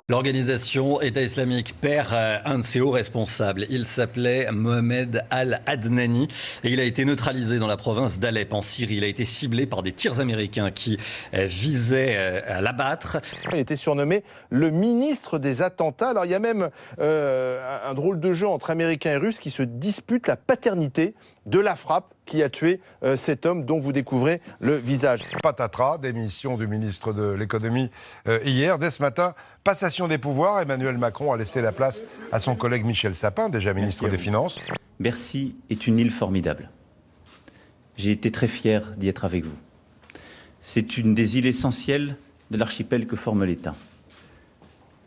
L'organisation État islamique perd un de ses hauts responsables. Il s'appelait Mohamed Al-Adnani et il a été neutralisé dans la province d'Alep en Syrie. Il a été ciblé par des tirs américains qui visaient à l'abattre. Il était surnommé le ministre des attentats. Alors il y a même un drôle de jeu entre Américains et Russes qui se disputent la paternité de la frappe qui a tué cet homme dont vous découvrez le visage. Patatras, démission du ministre de l'économie hier. Dès ce matin, passation des pouvoirs. Emmanuel Macron a laissé la place à son collègue Michel Sapin, déjà ministre des Finances. Bercy est une île formidable. J'ai été très fier d'y être avec vous. C'est une des îles essentielles de l'archipel que forme l'État.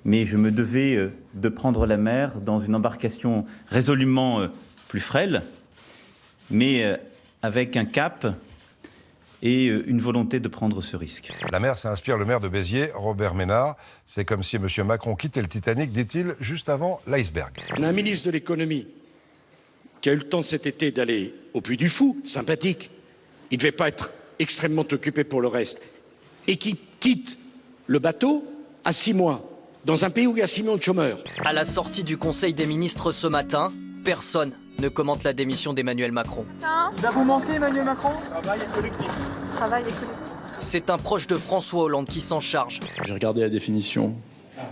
Mais je me devais de prendre la mer dans une embarcation résolument plus frêle, mais avec un cap et une volonté de prendre ce risque. La mer, ça inspire le maire de Béziers, Robert Ménard. C'est comme si M. Macron quittait le Titanic, dit-il, juste avant l'iceberg. On a un ministre de l'économie qui a eu le temps cet été d'aller au Puy du Fou, sympathique. Il ne devait pas être extrêmement occupé pour le reste. Et qui quitte le bateau à 6 mois, dans un pays où il y a 6 millions de chômeurs. À la sortie du Conseil des ministres ce matin, personne ne commente la démission d'Emmanuel Macron. Il va vous manquer, Emmanuel Macron ? Travail collectif. C'est un proche de François Hollande qui s'en charge. J'ai regardé la définition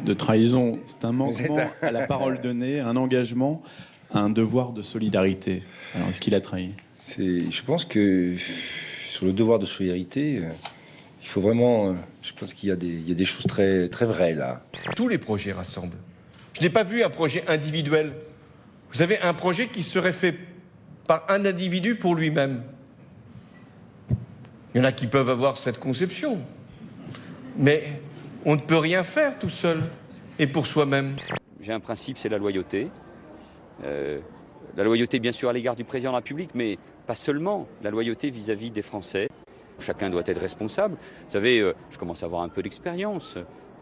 de trahison. C'est un manquement à la parole donnée, un engagement, un devoir de solidarité. Alors, est-ce qu'il a trahi ? Je pense que sur le devoir de solidarité, il faut vraiment... Je pense qu'il y a des choses très, très vraies là. Tous les projets rassemblent. Je n'ai pas vu un projet individuel. Vous avez un projet qui serait fait par un individu pour lui-même. Il y en a qui peuvent avoir cette conception. Mais on ne peut rien faire tout seul et pour soi-même. J'ai un principe, c'est la loyauté. La loyauté, bien sûr, à l'égard du président de la République, mais pas seulement. La loyauté vis-à-vis des Français. Chacun doit être responsable. Vous savez, je commence à avoir un peu d'expérience.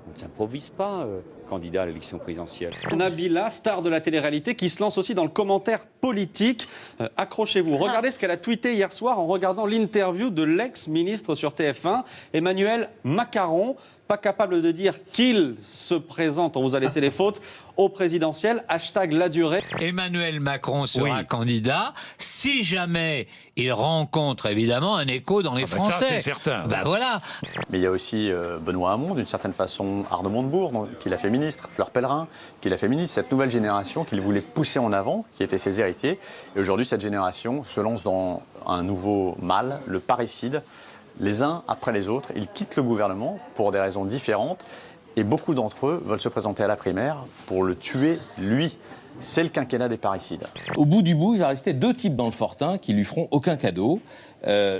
On ne s'improvise pas candidat à l'élection présidentielle. Nabila, star de la télé-réalité, qui se lance aussi dans le commentaire politique. Accrochez-vous. Regardez ce qu'elle a tweeté hier soir en regardant l'interview de l'ex-ministre sur TF1, Emmanuel Macron. Pas capable de dire qu'il se présente, on vous a laissé les fautes, au présidentiel, hashtag la durée. Emmanuel Macron sera candidat si jamais il rencontre évidemment un écho dans les Français. Ça, c'est certain. Bah voilà. Mais il y a aussi Benoît Hamon, d'une certaine façon Arnaud Montebourg, qui l'a fait ministre, Fleur Pellerin, qui l'a fait ministre, cette nouvelle génération qu'il voulait pousser en avant, qui était ses héritiers. Et aujourd'hui, cette génération se lance dans un nouveau mal, le parricide. Les uns après les autres, ils quittent le gouvernement pour des raisons différentes et beaucoup d'entre eux veulent se présenter à la primaire pour le tuer, lui. C'est le quinquennat des parricides. Au bout du bout, il va rester 2 types dans le fortin qui lui feront aucun cadeau.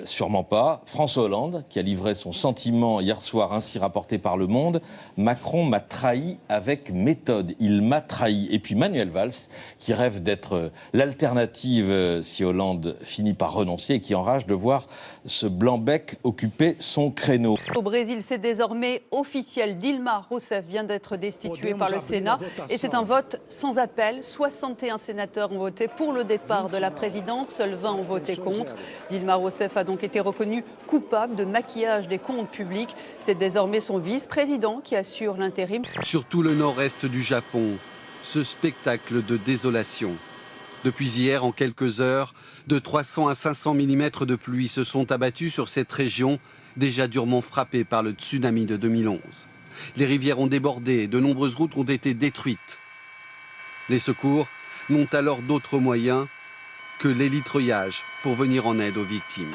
Sûrement pas. François Hollande, qui a livré son sentiment hier soir, ainsi rapporté par Le Monde. Macron m'a trahi avec méthode. Il m'a trahi. Et puis Manuel Valls, qui rêve d'être l'alternative si Hollande finit par renoncer et qui enrage de voir ce blanc-bec occuper son créneau. Au Brésil, c'est désormais officiel. Dilma Rousseff vient d'être destituée par le Sénat. Et c'est un vote sans appel. 61 sénateurs ont voté pour le départ de la présidente. Seuls 20 ont voté contre. Dilma Rousseff a donc été reconnu coupable de maquillage des comptes publics. C'est désormais son vice-président qui assure l'intérim. Sur tout le nord-est du Japon, ce spectacle de désolation. Depuis hier, en quelques heures, de 300 à 500 mm de pluie se sont abattus sur cette région, déjà durement frappée par le tsunami de 2011. Les rivières ont débordé et de nombreuses routes ont été détruites. Les secours n'ont alors d'autre moyen que l'hélitreuillage pour venir en aide aux victimes.